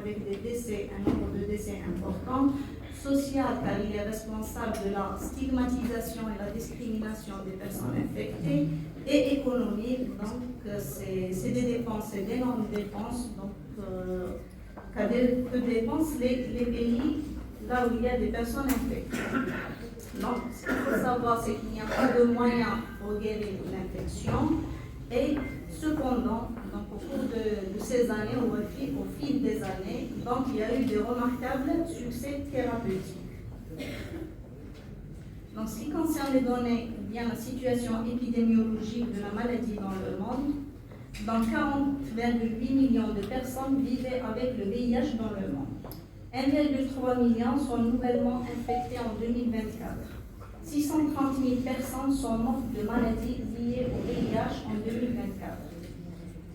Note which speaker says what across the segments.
Speaker 1: avec des décès, un nombre de décès important, social, car il est responsable de la stigmatisation et la discrimination des personnes infectées, et économique, donc c'est des dépenses, c'est d'énormes dépenses, donc que dépensent les pays là où il y a des personnes infectées. Donc, ce qu'il faut savoir, c'est qu'il n'y a pas de moyens pour guérir l'infection, et cependant, donc, au cours de ces années, au fil des années, donc, il y a eu de remarquables succès thérapeutiques. Donc, ce qui concerne les données, eh bien, la situation épidémiologique de la maladie dans le monde, donc 40,8 millions de personnes vivaient avec le VIH dans le monde. 1,3 million sont nouvellement infectées en 2024. 630 000 personnes sont mortes de maladies liées au VIH en 2024.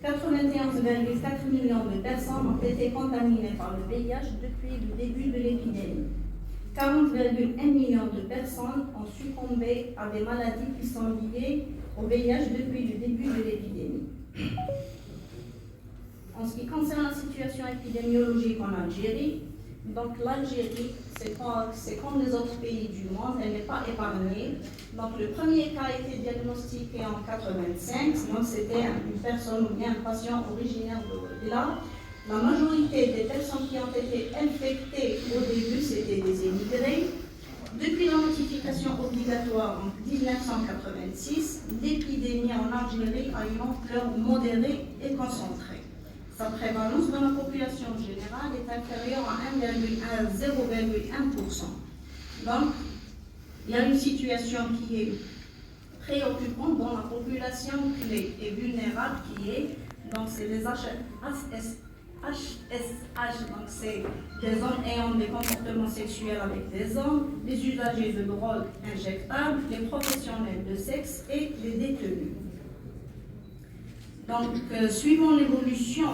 Speaker 1: 91,4 millions de personnes ont été contaminées par le VIH depuis le début de l'épidémie. 40,1 millions de personnes ont succombé à des maladies qui sont liées au VIH depuis le début de l'épidémie. En ce qui concerne la situation épidémiologique en Algérie, donc l'Algérie, c'est comme les autres pays du monde, elle n'est pas épargnée. Donc le premier cas a été diagnostiqué en 1985, donc c'était une personne ou bien un patient originaire de là. La majorité des personnes qui ont été infectées au début, c'était des immigrés. Depuis la notification obligatoire en 1986, l'épidémie en Algérie a une ampleur modérée et concentrée. Sa prévalence dans la population générale est inférieure à 0,1%. Donc, il y a une situation qui est préoccupante dans la population clé et vulnérable qui est, donc c'est les HSH, donc c'est des hommes ayant des comportements sexuels avec des hommes, les usagers de drogues injectables, les professionnels de sexe et les détenus. Donc, suivant l'évolution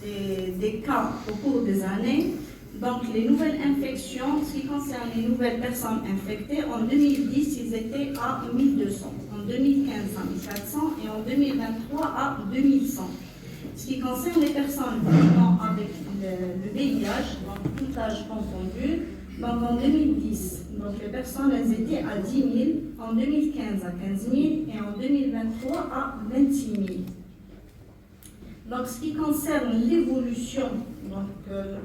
Speaker 1: des cas au cours des années, donc les nouvelles infections, ce qui concerne les nouvelles personnes infectées, en 2010, ils étaient à 1200, en 2015 à 1400 et en 2023 à 2100. Ce qui concerne les personnes vivant avec le VIH, donc tout âge confondu, donc en 2010, donc les personnes elles étaient à 10 000, en 2015 à 15 000 et en 2023 à 26 000. Donc, ce qui concerne l'évolution, donc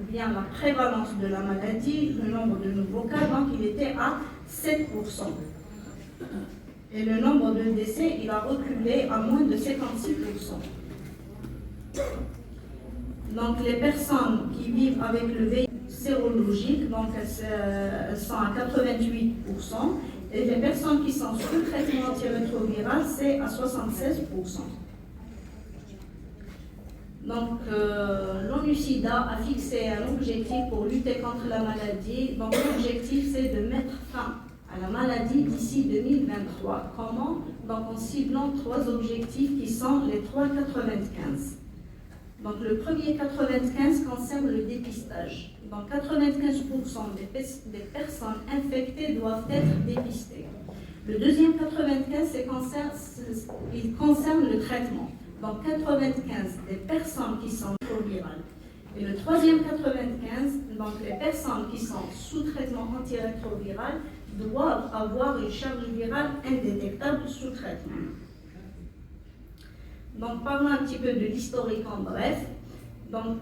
Speaker 1: bien la prévalence de la maladie, le nombre de nouveaux cas, donc il était à 7%. Et le nombre de décès, il a reculé à moins de 56%. Donc, les personnes qui vivent avec le VIH sérologique, donc elles sont à 88%, et les personnes qui sont sous traitement antirétroviral, c'est à 76%. Donc, l'ONU-SIDA a fixé un objectif pour lutter contre la maladie. Donc, l'objectif, c'est de mettre fin à la maladie d'ici 2023. Comment? Donc, en ciblant 3 objectifs qui sont les 3,95. Donc, le premier 95 concerne le dépistage. Donc, 95% des personnes infectées doivent être dépistées. Le deuxième 95, il concerne le traitement. Donc 95 des personnes qui sont rétrovirales. Et le troisième 95, donc les personnes qui sont sous traitement antirétroviral doivent avoir une charge virale indétectable sous traitement. Donc parlons un petit peu de l'historique en bref. Donc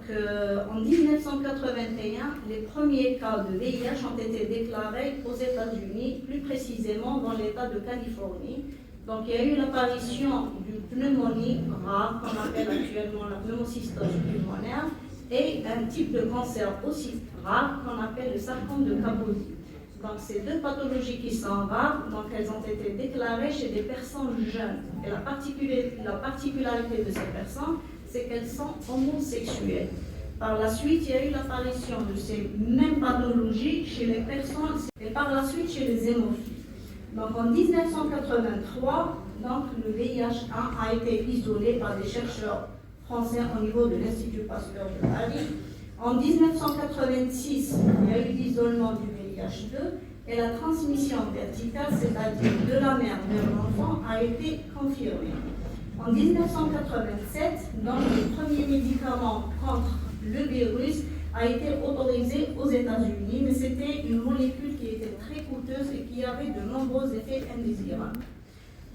Speaker 1: en 1981, les premiers cas de VIH ont été déclarés aux États-Unis, plus précisément dans l'État de Californie. Donc, il y a eu l'apparition d'une pneumonie rare, qu'on appelle actuellement la pneumocystose pulmonaire, et un type de cancer aussi rare, qu'on appelle le sarcome de Kaposi. Donc, ces 2 pathologies qui sont rares, donc elles ont été déclarées chez des personnes jeunes. Et la particularité de ces personnes, c'est qu'elles sont homosexuelles. Par la suite, il y a eu l'apparition de ces mêmes pathologies chez les personnes, et par la suite chez les hémophiles. Donc en 1983, donc, le VIH a été isolé par des chercheurs français au niveau de l'Institut Pasteur de Paris. En 1986, il y a eu l'isolement du VIH2 et la transmission verticale, c'est-à-dire de la mère vers l'enfant, a été confirmée. En 1987, donc, les premiers médicaments contre le virus a été autorisé aux États-Unis, mais c'était une molécule qui était très coûteuse et qui avait de nombreux effets indésirables.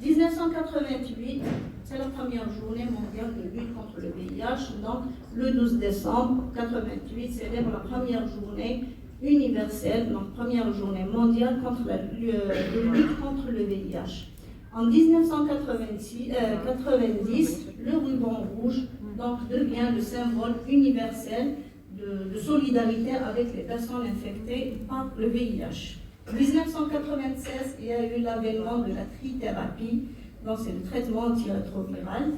Speaker 1: 1988, c'est la première journée mondiale de lutte contre le VIH. Donc, le 12 décembre 1988 célèbre la première journée universelle, donc première journée mondiale contre de lutte contre le VIH. En 1990, le ruban rouge donc, devient le symbole universel de solidarité avec les personnes infectées par le VIH. En 1996, il y a eu l'avènement de la trithérapie, donc c'est le traitement antirétroviral.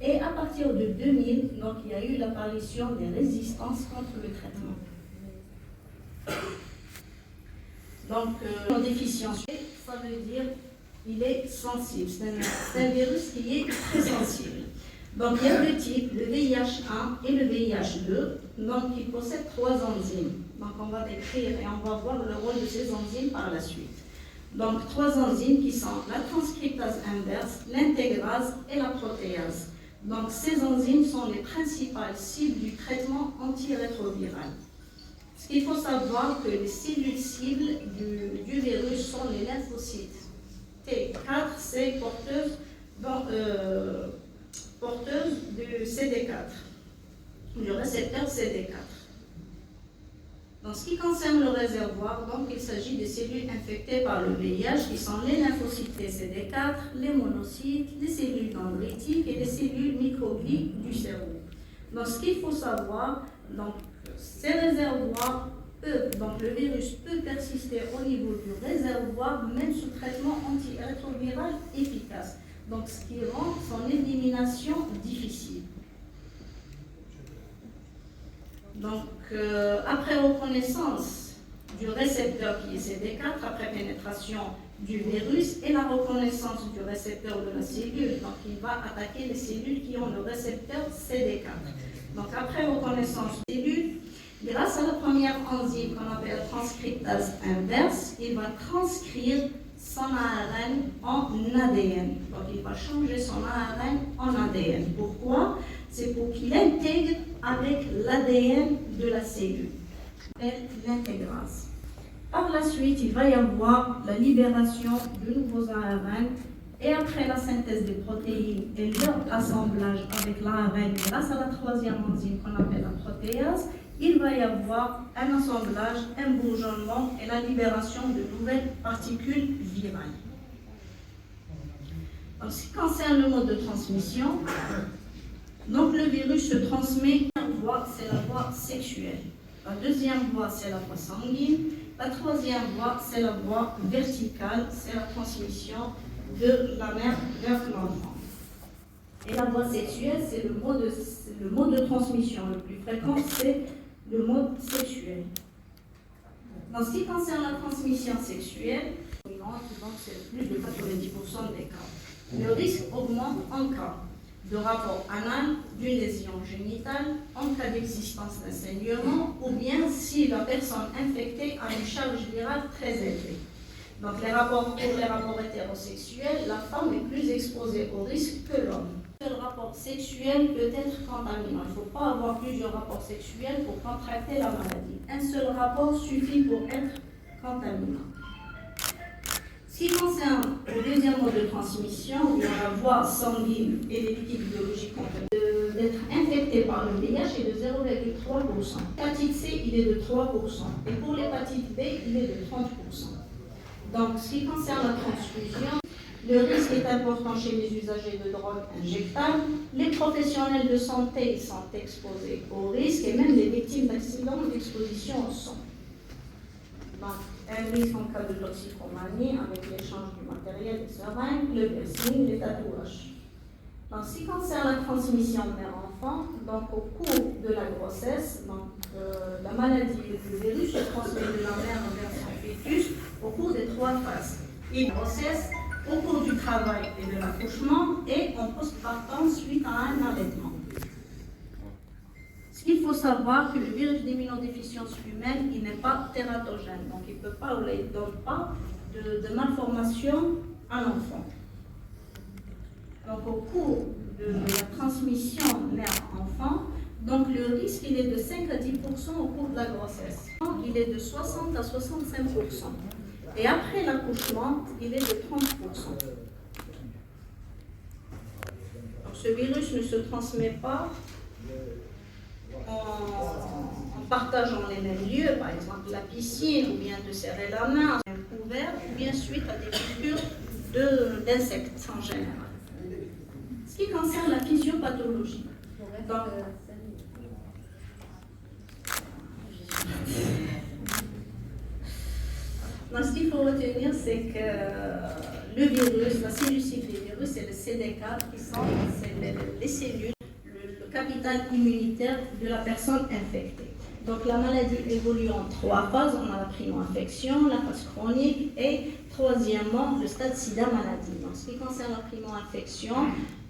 Speaker 1: Et à partir de 2000, donc, il y a eu l'apparition des résistances contre le traitement. Donc, en déficience, ça veut dire qu'il est sensible. C'est un virus qui est très sensible. Donc, il y a deux types, le VIH1 et le VIH2, donc qui possèdent 3 enzymes. Donc, on va décrire et on va voir le rôle de ces enzymes par la suite. Donc, 3 enzymes qui sont la transcriptase inverse, l'intégrase et la protéase. Donc, ces enzymes sont les principales cibles du traitement antirétroviral. Ce qu'il faut savoir que les cellules cibles du virus sont les lymphocytes. T4, c'est porteuse du CD4, du récepteur CD4. En ce qui concerne le réservoir, donc, il s'agit des cellules infectées par le VIH qui sont les lymphocytes CD4, les monocytes, les cellules dendritiques et les cellules microglies du cerveau. Donc, ce qu'il faut savoir, donc, ces réservoirs donc le virus peut persister au niveau du réservoir, même sous traitement antirétroviral efficace. Donc, ce qui rend son élimination difficile. Donc, après reconnaissance du récepteur qui est CD4, après pénétration du virus et la reconnaissance du récepteur de la cellule, donc il va attaquer les cellules qui ont le récepteur CD4. Donc, après reconnaissance des cellules, grâce à la première enzyme qu'on appelle transcriptase inverse, il va transcrire son ARN en ADN. Donc, il va changer son ARN en ADN. Pourquoi? C'est pour qu'il intègre avec l'ADN de la cellule, l'intégrase. Par la suite, il va y avoir la libération de nouveaux ARN et après la synthèse des protéines et leur assemblage avec l'ARN grâce à la troisième enzyme qu'on appelle la protéase, il va y avoir un assemblage, un bourgeonnement et la libération de nouvelles particules virales. En ce qui concerne le mode de transmission, donc le virus se transmet, la première voie, c'est la voie sexuelle. La deuxième voie, c'est la voie sanguine. La troisième voie, c'est la voie verticale, c'est la transmission de la mère vers l'enfant. Et la voie sexuelle, c'est le mode de transmission le plus fréquent, c'est le mode sexuel. En ce qui concerne la transmission sexuelle, donc c'est plus de 90% des cas. Le risque augmente en cas de rapport anal, d'une lésion génitale, en cas d'existence d'un saignement, ou bien si la personne infectée a une charge virale très élevée. Donc pour les rapports hétérosexuels, la femme est plus exposée au risque que l'homme. Un seul rapport sexuel peut être contaminant. Il ne faut pas avoir plusieurs rapports sexuels pour contracter la maladie. Un seul rapport suffit pour être contaminant. Ce qui concerne le deuxième mode de transmission, il y a la voie sanguine et les liquides biologiques d'être infecté par le VIH est de 0,3%. L'hépatite C, il est de 3%. Et pour l'hépatite B, il est de 30%. Donc, ce qui concerne la transfusion, le risque est important chez les usagers de drogues injectables. Les professionnels de santé sont exposés au risque et même les victimes d'accidents d'exposition au sang. Donc, un risque en cas de toxicomanie avec l'échange du matériel, des seringues, le piercing, les tatouages. En ce qui concerne la transmission mère-enfant, donc au cours de la grossesse, donc, la maladie, le virus se transmet de la mère vers son fœtus au cours des 3 phases. Une grossesse, au cours du travail et de l'accouchement et en postpartum suite à un allaitement. Ce qu'il faut savoir, que le virus d'immunodéficience humaine, il n'est pas tératogène, donc il ne peut pas ou il ne donne pas de malformation à l'enfant. Donc au cours de la transmission mère-enfant, Donc le risque, il est de 5 à 10% au cours de la grossesse. Il est de 60 à 65%. Et après l'accouchement, il est de 30%. Donc ce virus ne se transmet pas en partageant les mêmes lieux, par exemple la piscine, ou bien de serrer la main, ouvert, ou bien suite à des piqûres d'insectes en général. Ce qui concerne la physiopathologie. Donc, ce qu'il faut retenir, c'est que le virus, la cellulite des virus, c'est le CD4 qui sont les cellules, le capital immunitaire de la personne infectée. Donc la maladie évolue en 3 phases. On a la primo-infection, la phase chronique et troisièmement le stade sida maladie. Donc ce qui concerne la primo-infection,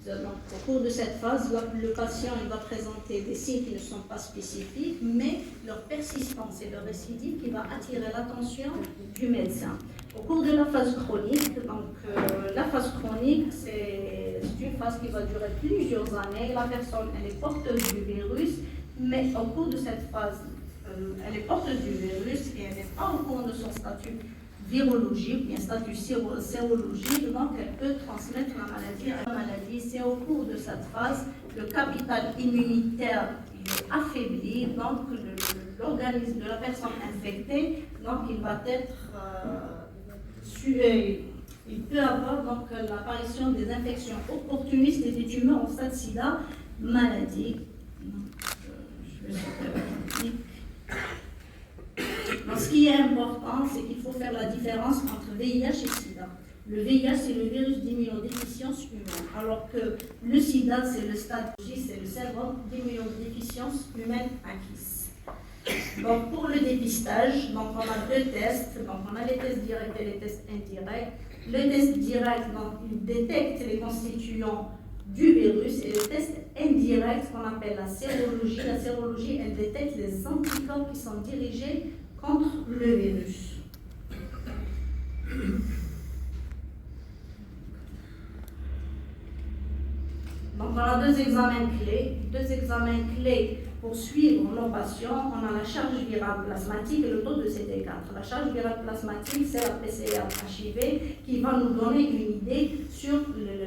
Speaker 1: donc, au cours de cette phase, le patient il va présenter des signes qui ne sont pas spécifiques, mais leur persistance et leur récidive qui va attirer l'attention du médecin. Au cours de la phase chronique, donc la phase chronique, c'est une phase qui va durer plusieurs années. La personne elle est porteuse du virus, mais au cours de cette phase, elle est porteuse du virus et elle n'est pas au cours de son statut virologique, bien statut sérologique, donc elle peut transmettre la maladie à la maladie. C'est au cours de cette phase, le capital immunitaire est affaibli, donc l'organisme de la personne infectée, donc il va être il peut avoir donc l'apparition des infections opportunistes et des tumeurs au stade sida maladie. Donc, ce qui est important, c'est qu'il faut faire la différence entre VIH et SIDA. Le VIH, c'est le virus d'immunodéficience humaine, alors que le SIDA, c'est le stade J, c'est le syndrome d'immunodéficience humaine acquise. Donc, pour le dépistage, donc, on a 2 tests. Donc, on a les tests directs et les tests indirects. Le test direct, donc, il détecte les constituants du virus, et le test indirect, qu'on appelle la sérologie. La sérologie, elle détecte les anticorps qui sont dirigés contre le virus. Donc, on a 2 examens clés pour suivre nos patients. On a la charge virale plasmatique et le taux de CD4. La charge virale plasmatique, c'est la PCR HIV qui va nous donner une idée sur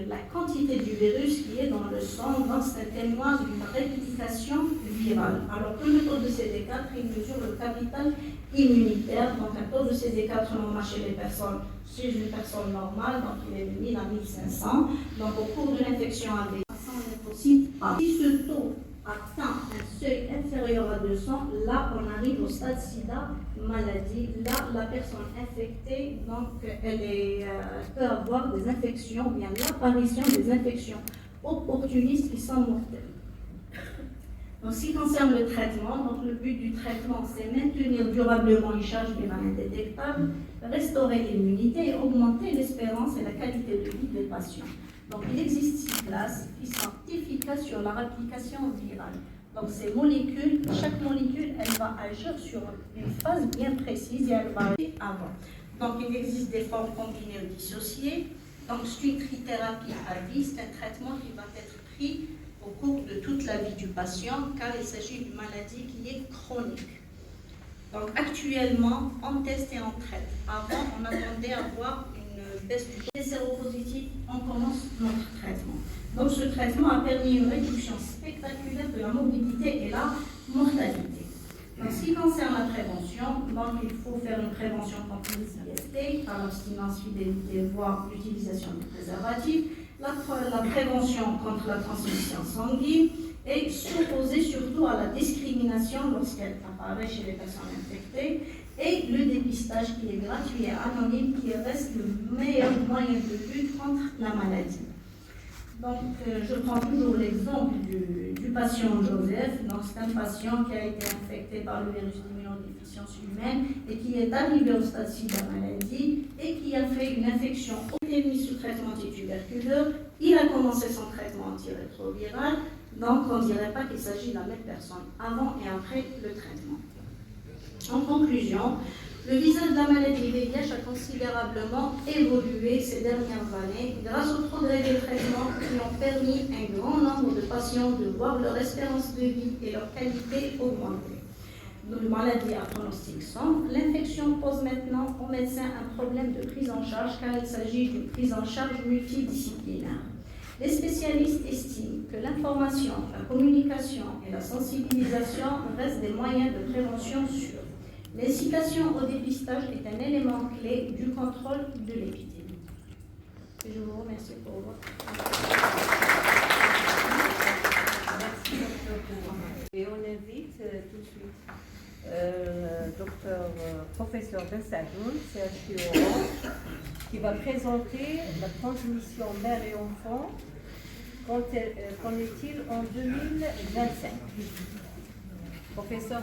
Speaker 1: la quantité du virus qui est dans le sang. Donc, c'est un témoin d'une réplication virale. Alors que le taux de CD4, il mesure le capital immunitaire. Donc, un taux de CD4 normal chez une personne normale, donc il est de 1000 à 1500. Donc, au cours de l'infection avec si ce taux atteint un seuil inférieur à 200, là on arrive au stade sida maladie. Là, la personne infectée, donc elle peut avoir des infections, bien l'apparition des infections opportunistes qui sont mortelles. Donc, ce qui concerne le traitement, donc le but du traitement, c'est maintenir durablement une charge virale indétectable, restaurer l'immunité et augmenter l'espérance et la qualité de vie des patients. Donc, il existe 6 classes qui sont efficaces sur la réplication virale. Donc, ces molécules, chaque molécule, elle va agir sur une phase bien précise et elle va agir avant. Donc, il existe des formes combinées ou dissociées. Donc, c'est une trithérapie à vie, c'est un traitement qui va être pris au cours de toute la vie du patient, car il s'agit d'une maladie qui est chronique. Donc, actuellement, on teste et on traite. Avant, on attendait à voir une baisse du taux des séropositifs, on commence notre traitement. Donc, ce traitement a permis une réduction spectaculaire de la morbidité et la mortalité. En ce qui concerne la prévention, donc il faut faire une prévention contre l'IST, par l'abstinence, fidélité, voire l'utilisation de préservatifs, la prévention contre la transmission sanguine et s'opposer surtout à la discrimination lorsqu'elle apparaît chez les personnes infectées, et le dépistage qui est gratuit et anonyme, qui reste le meilleur moyen de lutte contre la maladie. Donc, je prends toujours l'exemple du patient Joseph. Donc, c'est un patient qui a été infecté par le virus d'immunodéficience humaine et qui est arrivé au stade de la maladie et qui a fait une infection. Il a été mis sous traitement antituberculeux. Il a commencé son traitement antirétroviral. Donc, on ne dirait pas qu'il s'agit de la même personne avant et après le traitement. En conclusion, Le visage de la maladie VIH a considérablement évolué ces dernières années grâce au progrès des traitements qui ont permis à un grand nombre de patients de voir leur espérance de vie et leur qualité augmenter. Dans une maladie à pronostic sombre, l'infection pose maintenant aux médecins un problème de prise en charge car il s'agit d'une prise en charge multidisciplinaire. Les spécialistes estiment que l'information, la communication et la sensibilisation restent des moyens de prévention sûrs. L'incitation au dépistage est un élément clé du contrôle de l'épidémie. Je vous remercie pour votre attention.
Speaker 2: Merci, docteur. Et on invite tout de suite professeur Bensadoun, CHU Orange, qui va présenter la transmission mère et enfant. Qu'en est-il en 2025? Professeur